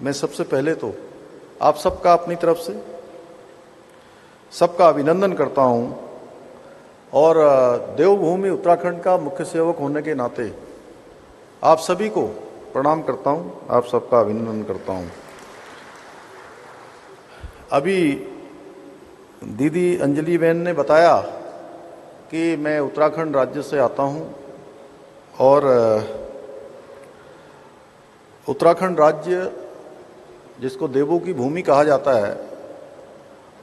मैं सबसे पहले तो आप सबका अपनी तरफ से सबका अभिनंदन करता हूं और देवभूमि उत्तराखंड का मुख्य सेवक होने के नाते आप सभी को प्रणाम करता हूं, आप सबका अभिनंदन करता हूं। अभी दीदी अंजलि बहन ने बताया कि मैं उत्तराखंड राज्य से आता हूं और उत्तराखंड राज्य जिसको देवों की भूमि कहा जाता है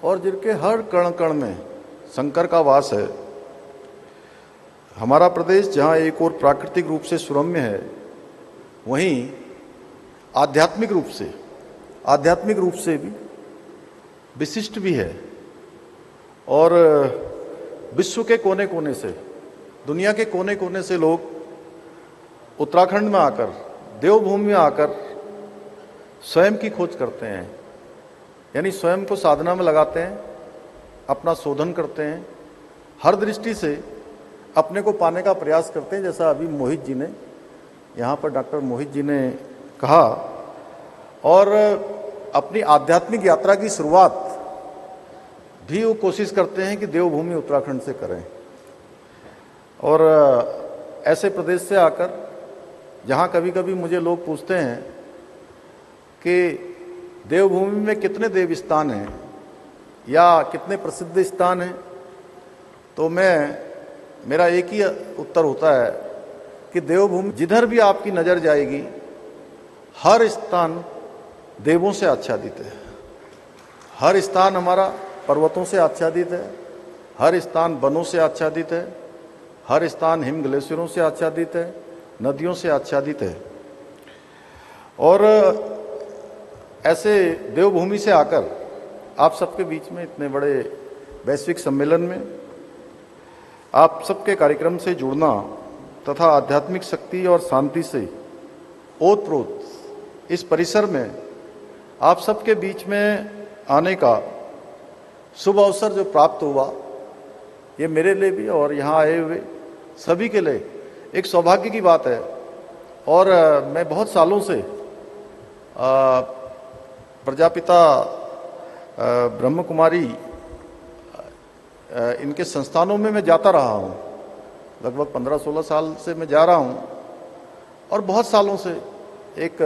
और जिनके हर कण कण में शंकर का वास है। हमारा प्रदेश जहां एक और प्राकृतिक रूप से सुरम्य है, वहीं आध्यात्मिक रूप से भी विशिष्ट भी है और विश्व के कोने कोने से, दुनिया के कोने कोने से लोग उत्तराखंड में आकर, देवभूमि में आकर स्वयं की खोज करते हैं, यानी स्वयं को साधना में लगाते हैं, अपना शोधन करते हैं, हर दृष्टि से अपने को पाने का प्रयास करते हैं। जैसा अभी मोहित जी ने यहाँ पर डॉक्टर मोहित जी ने कहा, और अपनी आध्यात्मिक यात्रा की शुरुआत भी वो कोशिश करते हैं कि देवभूमि उत्तराखंड से करें। और ऐसे प्रदेश से आकर जहाँ कभी कभी मुझे लोग पूछते हैं कि देवभूमि में कितने देव स्थान हैं या कितने प्रसिद्ध स्थान हैं, तो मेरा एक ही उत्तर होता है कि देवभूमि जिधर भी आपकी नज़र जाएगी, हर स्थान देवों से आच्छादित है। हर स्थान हमारा पर्वतों से आच्छादित है, हर स्थान वनों से आच्छादित है, हर स्थान हिम ग्लेशियरों से आच्छादित है, नदियों से आच्छादित है। और ऐसे देवभूमि से आकर आप सबके बीच में इतने बड़े वैश्विक सम्मेलन में आप सबके कार्यक्रम से जुड़ना तथा आध्यात्मिक शक्ति और शांति से ओतप्रोत इस परिसर में आप सबके बीच में आने का शुभ अवसर जो प्राप्त हुआ, ये मेरे लिए भी और यहाँ आए हुए सभी के लिए एक सौभाग्य की बात है। और मैं बहुत सालों से प्रजापिता ब्रह्म कुमारी इनके संस्थानों में मैं जाता रहा हूँ, लगभग 15-16 साल से मैं जा रहा हूँ, और बहुत सालों से एक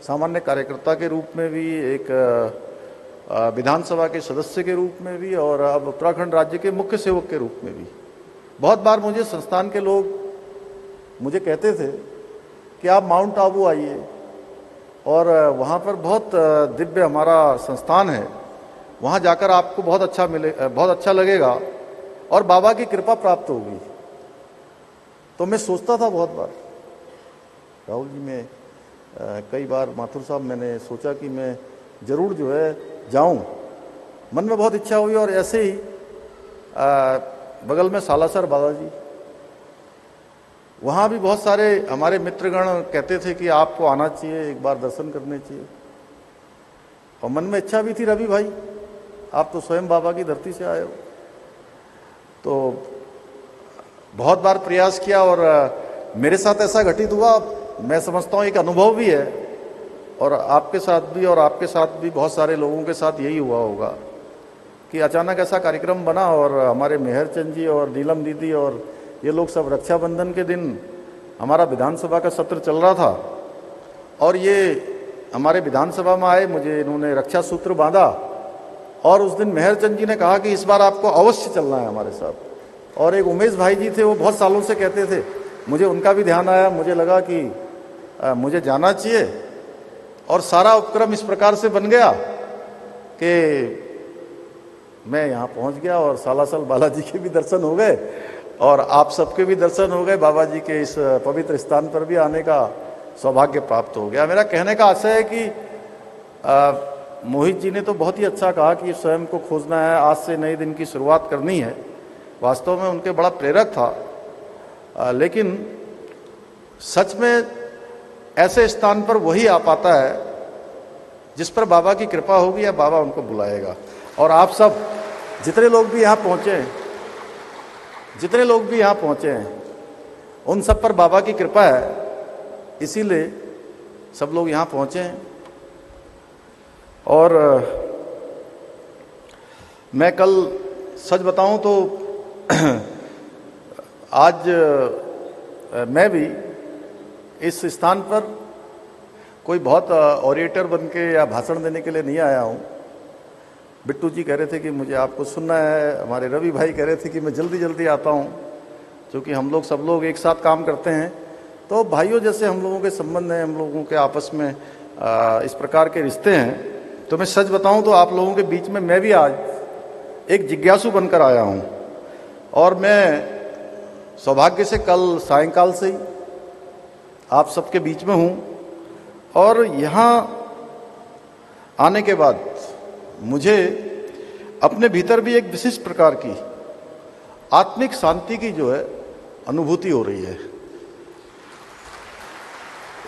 सामान्य कार्यकर्ता के रूप में भी, एक विधानसभा के सदस्य के रूप में भी, और अब उत्तराखंड राज्य के मुख्य सेवक के रूप में भी। बहुत बार मुझे संस्थान के लोग मुझे कहते थे कि आप माउंट आबू आइए और वहाँ पर बहुत दिव्य हमारा संस्थान है, वहाँ जाकर आपको बहुत अच्छा लगेगा और बाबा की कृपा प्राप्त होगी। तो मैं सोचता था बहुत बार, राहुल जी, मैं कई बार माथुर साहब, मैंने सोचा कि मैं जरूर जो है जाऊं, मन में बहुत इच्छा हुई। और ऐसे ही बगल में सालासर बाबा जी, वहाँ भी बहुत सारे हमारे मित्रगण कहते थे कि आपको आना चाहिए, एक बार दर्शन करने चाहिए। और मन में इच्छा भी थी, रवि भाई आप तो स्वयं बाबा की धरती से आए हो। तो बहुत बार प्रयास किया और मेरे साथ ऐसा घटित हुआ, मैं समझता हूँ एक अनुभव भी है, और आपके साथ भी और आपके साथ भी बहुत सारे लोगों के साथ यही हुआ होगा कि अचानक ऐसा कार्यक्रम बना और हमारे मेहरचंद जी और नीलम दीदी और ये लोग सब रक्षाबंधन के दिन, हमारा विधानसभा का सत्र चल रहा था और ये हमारे विधानसभा में आए, मुझे इन्होंने रक्षा सूत्र बांधा और उस दिन मेहरचंद जी ने कहा कि इस बार आपको अवश्य चलना है हमारे साथ। और एक उमेश भाई जी थे, वो बहुत सालों से कहते थे, मुझे उनका भी ध्यान आया, मुझे लगा कि मुझे जाना चाहिए। और सारा उपक्रम इस प्रकार से बन गया कि मैं यहाँ पहुँच गया और सालासर बालाजी के भी दर्शन हो गए और आप सबके भी दर्शन हो गए। बाबा जी के इस पवित्र स्थान पर भी आने का सौभाग्य प्राप्त हो गया। मेरा कहने का आशय है कि मोहित जी ने तो बहुत ही अच्छा कहा कि स्वयं को खोजना है, आज से नए दिन की शुरुआत करनी है। वास्तव में उनके बड़ा प्रेरक था, लेकिन सच में ऐसे स्थान पर वही आ पाता है जिस पर बाबा की कृपा होगी या बाबा उनको बुलाएगा। और आप सब जितने लोग भी यहाँ पहुँचे हैं, उन सब पर बाबा की कृपा है, इसीलिए सब लोग यहाँ पहुँचे हैं। और मैं कल सच बताऊं तो आज मैं भी इस स्थान पर कोई बहुत ऑरेटर बन के या भाषण देने के लिए नहीं आया हूं। बिट्टू जी कह रहे थे कि मुझे आपको सुनना है, हमारे रवि भाई कह रहे थे कि मैं जल्दी जल्दी आता हूं, क्योंकि हम लोग सब लोग एक साथ काम करते हैं, तो भाइयों जैसे हम लोगों के संबंध हैं, हम लोगों के आपस में इस प्रकार के रिश्ते हैं। तो मैं सच बताऊं तो आप लोगों के बीच में मैं भी आज एक जिज्ञासु बनकर आया हूं, और मैं सौभाग्य से कल सायंकाल से ही आप सबके बीच में हूं, और यहाँ आने के बाद मुझे अपने भीतर भी एक विशिष्ट प्रकार की आत्मिक शांति की जो है अनुभूति हो रही है।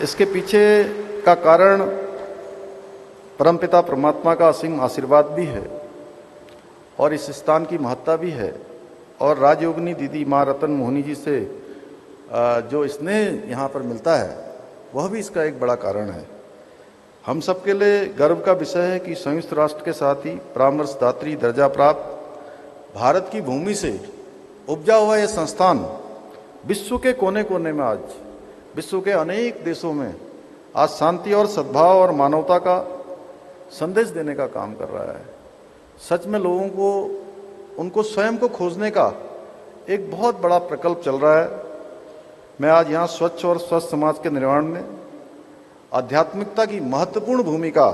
इसके पीछे का कारण परमपिता परमात्मा का असीम आशीर्वाद भी है, और इस स्थान की महत्ता भी है, और राजयोगिनी दीदी माँ रतन मोहनी जी से जो स्नेह यहाँ पर मिलता है वह भी इसका एक बड़ा कारण है। हम सबके लिए गर्व का विषय है कि संयुक्त राष्ट्र के साथ ही परामर्शदात्री दर्जा प्राप्त भारत की भूमि से उपजा हुआ यह संस्थान विश्व के कोने कोने में, आज विश्व के अनेक देशों में आज शांति और सद्भाव और मानवता का संदेश देने का काम कर रहा है। सच में लोगों को उनको स्वयं को खोजने का एक बहुत बड़ा प्रकल्प चल रहा है। मैं आज यहाँ स्वच्छ और स्वस्थ समाज के निर्माण में आध्यात्मिकता की महत्वपूर्ण भूमिका